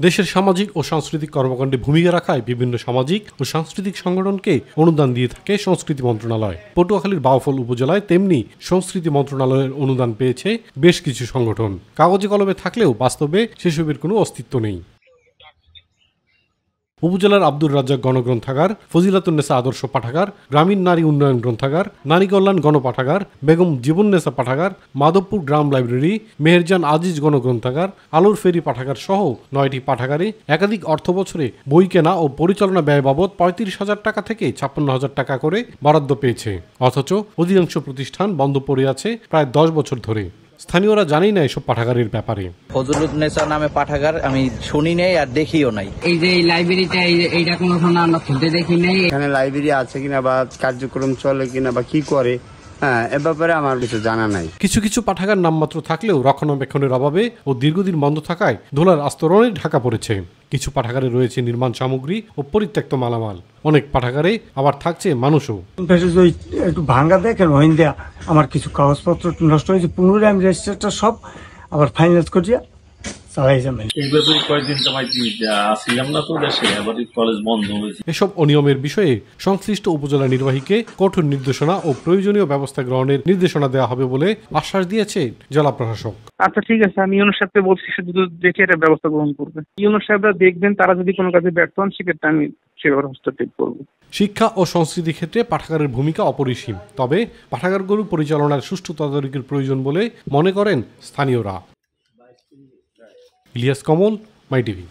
দেশের সামাজিক ও সাংস্কৃতিক কর্মকাণ্ডে ভূমিকা রাখায় বিভিন্ন সামাজিক ও সাংস্কৃতিক সংগঠনকে অনুদান দিয়ে থাকে সংস্কৃতি মন্ত্রণালয়। পটুয়াখালীর বাউফল উপজেলায় তেমনি সংস্কৃতি মন্ত্রণালয়ের অনুদান পেয়েছে বেশ কিছু সংগঠন। কাগজে কলমে থাকলেও বাস্তবে সেসবের কোনো অস্তিত্ব নেই। উপজেলার আব্দুর রাজ্জাক গণগ্রন্থাগার, ফজিলাতুন্নেসা আদর্শ পাঠাগার, গ্রামীণ নারী উন্নয়ন গ্রন্থাগার, নারী কল্যাণ গণপাঠাগার, বেগম জীবননেসা পাঠাগার, মাধবপুর গ্রাম লাইব্রেরি, মেহেরজান আজিজ গণগ্রন্থাগার, আলোর ফেরি পাঠাগার সহ 9টি পাঠাগারে একাধিক অর্থবছরে বই কেনা ও পরিচালনা ব্যয় বাবদ 35,000 টাকা থেকে 56,000 টাকা করে বরাদ্দ পেয়েছে। অথচ অধিকাংশ প্রতিষ্ঠান বন্ধ পড়ে আছে প্রায় 10 বছর ধরে। স্থানীয়রা জানেই না এসব পাঠাগারের ব্যাপারে। ফজলুন্নেসা নামে পাঠাগার আমি শুনি নাই আর দেখিও নাই। এই যে লাইব্রেরিটা এইটা কোনোখানে আমরা খুলতে দেখি নাই। এখানে লাইব্রেরি আছে কিনা বা কার্যক্রম চলে কিনা বা কি করে, এ ব্যাপারে আমার কিছু জানা নাই। কিছু কিছু পাঠাগার নামমাত্র থাকলেও রক্ষণাবেক্ষণের অভাবে ও দীর্ঘদিন বন্ধ থাকায় ধুলার আস্তরণে ঢাকা পড়েছে। কিছু পাঠাগারে রয়েছে নির্মাণ সামগ্রী ও পরিত্যক্ত মালামাল। অনেক পাঠাগারে আবার থাকছে মানুষও। একটু ভাঙ্গা দেখেন হইন্দা আমার কিছু কাগজপত্র নষ্ট হয়েছে, পুনরায় আমি রেজিস্টারটা সব আবার ফাইনাল করিয়া এসব অনিয়মের বিষয়ে সংশ্লিষ্ট উপজেলা নির্বাহীকে কঠোর নির্দেশনা ও প্রয়োজনীয় ব্যবস্থা গ্রহণের নির্দেশনা দেওয়া হবে বলে আশ্বাস দিয়েছে জেলা প্রশাসক। আচ্ছা ঠিক আছে, আমি ইউনুস সাহেবকে বলছি শুধু দেখে এটা ব্যবস্থা গ্রহণ করবে। ইউনুস সাহেবরা দেখবেন, তারা যদি কোনো কাজে ব্যর্থ হন সেক্ষেত্রে আমি সেভাবে হস্তক্ষেপ করবো। শিক্ষা ও সংস্কৃতি ক্ষেত্রে পাঠাগারের ভূমিকা অপরিসীম, তবে পাঠাগারগুলো পরিচালনার সুষ্ঠু তদারকির প্রয়োজন বলে মনে করেন স্থানীয়রা। ইলিয়াস কমল, মাই টিভি।